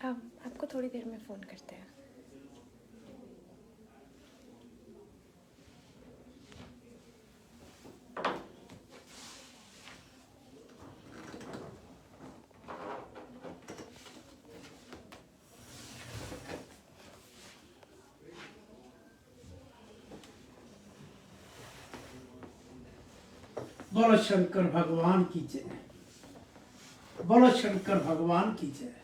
आपको थोड़ी देर में फ़ोन करते हैं। बोलो शंकर भगवान की जय, बोलो शंकर भगवान की जय,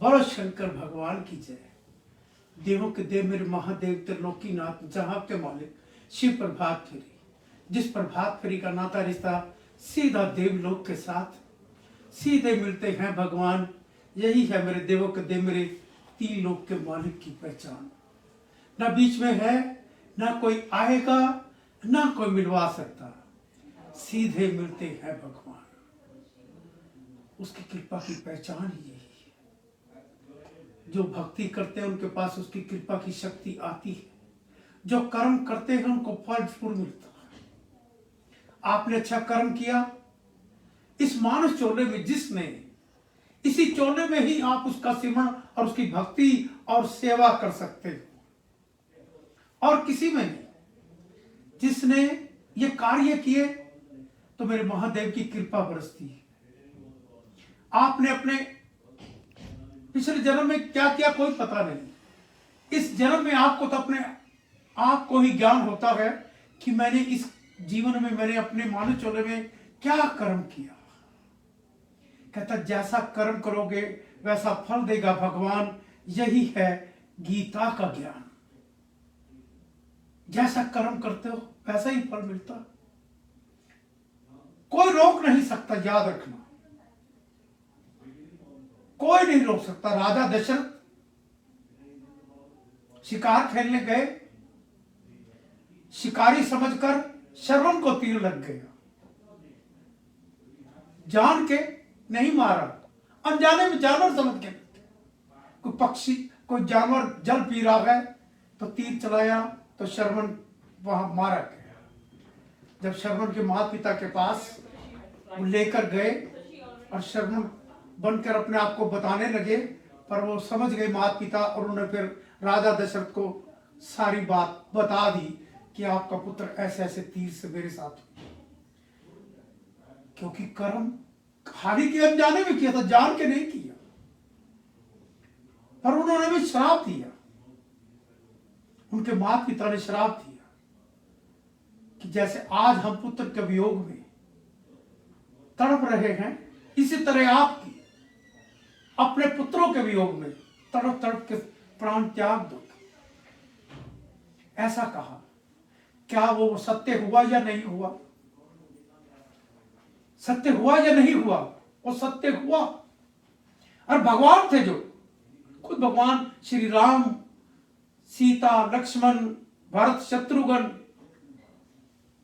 बोलो शंकर भगवान की जय। देवों के देव मेरे महादेव त्रिलोकीनाथ जहां के मालिक शिव प्रभात फेरी, जिस प्रभात फेरी का नाता रिश्ता सीधा देवलोक के साथ सीधे मिलते हैं भगवान। यही है मेरे देवों के देव मेरे तीन लोक के मालिक की पहचान। ना बीच में है, ना कोई आएगा, ना कोई मिलवा सकता, सीधे मिलते हैं भगवान। उसकी कृपा की पहचान ही यही है। जो भक्ति करते हैं उनके पास उसकी कृपा की शक्ति आती है। जो कर्म करते हैं उनको फल जरूर मिलता है। आपने अच्छा कर्म किया, इस मानस चोले में जिसने, इसी चोले में ही आप उसका सिमरण और उसकी भक्ति और सेवा कर सकते हो, और किसी में नहीं। जिसने ये कार्य किए तो मेरे महादेव की कृपा बरसती है। आपने अपने पिछले जन्म में क्या किया कोई पता नहीं। इस जन्म में आपको तो अपने आप को ही ज्ञान होता है कि मैंने इस जीवन में मैंने अपने मानव चोले में क्या कर्म किया। कहता जैसा कर्म करोगे वैसा फल देगा भगवान। यही है गीता का ज्ञान। जैसा कर्म करते हो वैसा ही फल मिलता। कोई रोक नहीं सकता, याद रखना, कोई नहीं रोक सकता। राजा दशरथ शिकार खेलने गए, शिकारी समझकर श्रवण को तीर लग गया। जान के नहीं मारा, अनजाने में जानवर समझ के। कोई पक्षी कोई जानवर जल पी रहा है तो तीर चलाया तो श्रवण वहां मारा गया। जब श्रवण के माता पिता के पास वो लेकर गए और श्रवण बनकर अपने आप को बताने लगे, पर वो समझ गए माता पिता, और उन्होंने फिर राजा दशरथ को सारी बात बता दी कि आपका पुत्र ऐसे ऐसे तीर से मेरे साथ हुआ। क्योंकि कर्म खाली के अनजाने में किया था, जान के नहीं किया। पर उन्होंने भी श्राप दिया, उनके माता पिता ने श्राप दिया कि जैसे आज हम पुत्र के वियोग में तड़प रहे हैं, इसी तरह आप अपने पुत्रों के वियोग में तड़प तड़प के प्राण त्याग दो। ऐसा कहा। क्या वो सत्य हुआ या नहीं हुआ? सत्य हुआ या नहीं हुआ? वो सत्य हुआ। और भगवान थे जो खुद भगवान श्री राम, सीता, लक्ष्मण, भरत, शत्रुघ्न,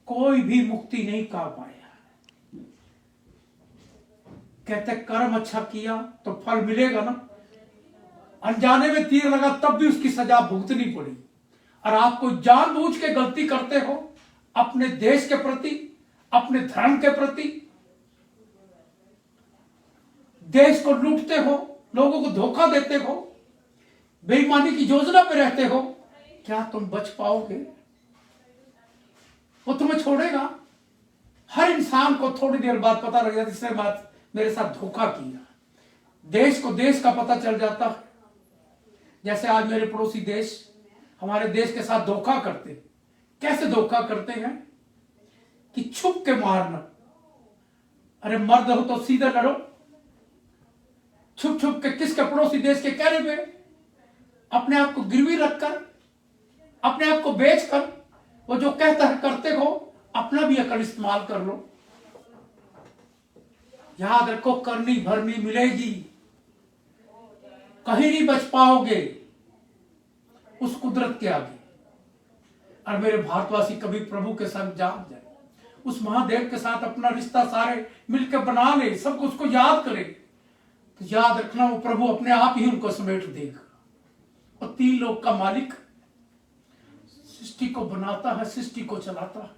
कोई भी मुक्ति नहीं कर पाया। कहते कर्म अच्छा किया तो फल मिलेगा ना। अनजाने में तीर लगा तब भी उसकी सजा भुगतनी पड़ी। और आपको जानबूझ के गलती करते हो अपने देश के प्रति, अपने धर्म के प्रति, देश को लूटते हो, लोगों को धोखा देते हो, बेईमानी की योजना पे रहते हो, क्या तुम बच पाओगे? वो तुम्हें छोड़ेगा? हर इंसान को थोड़ी देर बाद पता लग जाता, इसने बात मेरे साथ धोखा किया। देश को देश का पता चल जाता है। जैसे आज मेरे पड़ोसी देश हमारे देश के साथ धोखा करते। कैसे धोखा करते हैं कि छुप के मारना। अरे मर्द हो तो सीधे लड़ो, छुप छुप के किसके पड़ोसी देश के कहने पे अपने आप को गिरवी रखकर, अपने आप को बेचकर, वो जो कहता है करते हो, अपना भी अकल इस्तेमाल कर लो। याद रखो करनी भरनी मिलेगी, कहीं नहीं बच पाओगे उस कुदरत के आगे। और मेरे भारतवासी कभी प्रभु के संग जाग जाए, उस महादेव के साथ अपना रिश्ता सारे मिलकर बना ले, सबको उसको याद करे, तो याद रखना वो प्रभु अपने आप ही उनको समेट देगा। और तीन लोक का मालिक सृष्टि को बनाता है, सृष्टि को चलाता है।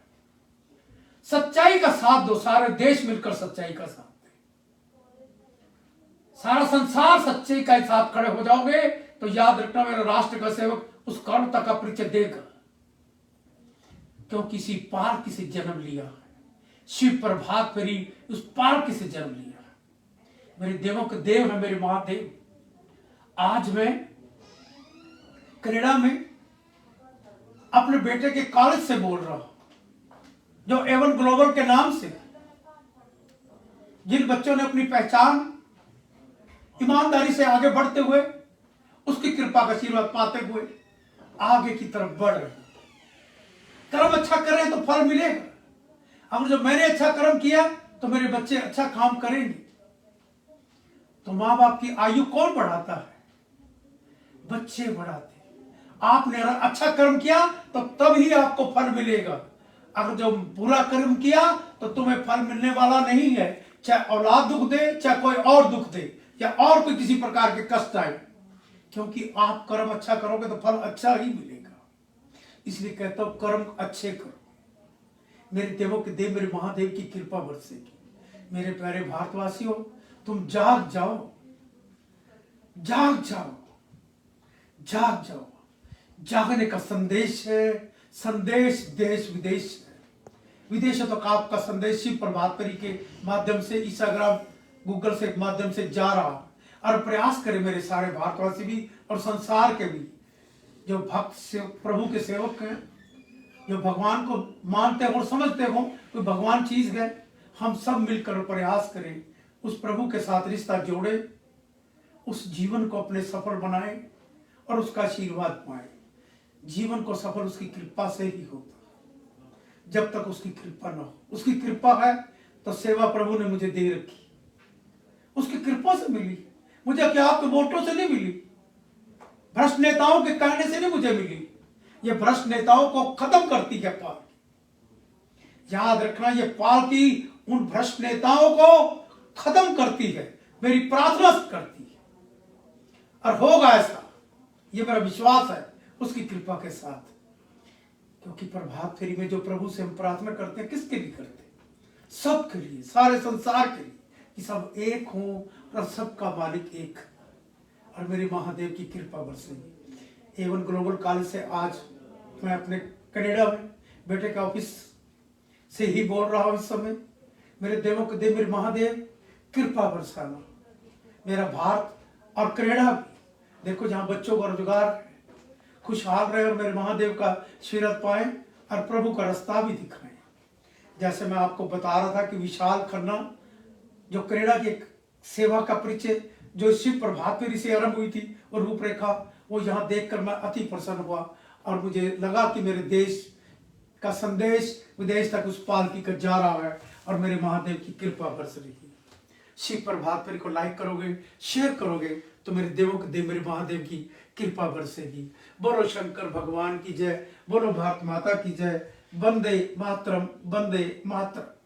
सच्चाई का साथ दो, सारे देश मिलकर सच्चाई का साथ दे। सारा संसार सच्चे के साथ खड़े हो जाओगे तो याद रखना मेरा राष्ट्र का सेवक उस कर्मता का परिचय देगा, क्यों किसी पालकी से जन्म लिया, शिव प्रभात फेरी उस पालकी से जन्म लिया। मेरे देवों के देव है मेरे महादेव। आज मैं कनाडा में अपने बेटे के कॉलेज से बोल रहा हूं, जो एवन ग्लोबल के नाम से, जिन बच्चों ने अपनी पहचान ईमानदारी से आगे बढ़ते हुए उसकी कृपा का आशीर्वाद पाते हुए आगे की तरफ बढ़ रहे। कर्म अच्छा करें तो फल मिलेगा। अगर जब मैंने अच्छा कर्म किया तो मेरे बच्चे अच्छा काम करेंगे। तो मां बाप की आयु कौन बढ़ाता है? बच्चे बढ़ाते। आपने अगर अच्छा कर्म किया तो तब ही आपको फल मिलेगा। अगर जो बुरा कर्म किया तो तुम्हें फल मिलने वाला नहीं है, चाहे औलाद दुख दे, चाहे कोई और दुख दे, या और कोई किसी प्रकार के कष्ट आए, क्योंकि आप कर्म अच्छा करोगे तो फल अच्छा ही मिलेगा। इसलिए कहता हूं कर्म अच्छे करो। मेरे देवों के देव मेरे महादेव की कृपा बरसेगी। मेरे प्यारे भारतवासियों, तुम जाग जाओ, जाग जाओ, जाग जाओ। जागने का संदेश है, संदेश देश विदेश है। विदेशों तक आपका संदेश शिव प्रभात फेरी के माध्यम से, इंस्टाग्राम, गूगल से माध्यम से जा रहा और प्रयास करें मेरे सारे भारतवासी भी और संसार के भी जो भक्त से प्रभु के सेवक हैं, जो भगवान को मानते हो और समझते हो कोई भगवान चीज है, हम सब मिलकर प्रयास करें, उस प्रभु के साथ रिश्ता जोड़े, उस जीवन को अपने सफल बनाए और उसका आशीर्वाद पाए। जीवन को सफल उसकी कृपा से ही होता, जब तक उसकी कृपा न हो। उसकी कृपा है तो सेवा प्रभु ने मुझे दे रखी, उसकी कृपा से मिली मुझे। क्या आपके वोटों से नहीं मिली, भ्रष्ट नेताओं के कहने से नहीं मुझे मिली। ये भ्रष्ट नेताओं को खत्म करती है पालकी। याद रखना, ये पालकी उन भ्रष्ट नेताओं को खत्म करती है, मेरी प्रार्थना करती है, और होगा ऐसा, ये मेरा विश्वास है उसकी कृपा के साथ। क्योंकि प्रभात फेरी में जो प्रभु से हम प्रार्थना करते हैं, किसके लिए करते हैं? सबके लिए, सारे संसार के लिए, कि सब एक हों और सबका मालिक एक, और मेरे महादेव की कृपा बरसेगी। एवन ग्लोबल कॉलेज से आज मैं अपने कनाडा में बेटे के ऑफिस से ही बोल रहा हूं इस समय। मेरे देवों के देव मेरे महादेव कृपा बरसाना। मेरा भारत और कनाडा भी देखो, जहां बच्चों को रोजगार खुशहाल रहे और मेरे महादेव का आशीर्वाद पाए और प्रभु का रास्ता भी दिखाएं। जैसे मैं आपको बता रहा था कि विशाल खन्ना, जो कनाडा की एक सेवा का परिचय जो शिव प्रभात फेरी से आरंभ हुई थी और रूपरेखा, वो यहाँ देखकर मैं अति प्रसन्न हुआ और मुझे लगा कि मेरे देश का संदेश विदेश तक उस पालकी का जा रहा है और मेरे महादेव की कृपा बरस रही है। शिव प्रभात फेरी को लाइक करोगे, शेयर करोगे तो मेरे देवों के देव मेरे महादेव की कृपा बरसेगी। बोलो शंकर भगवान की जय, बोलो भारत माता की जय। वंदे मातरम, वंदे मातरम।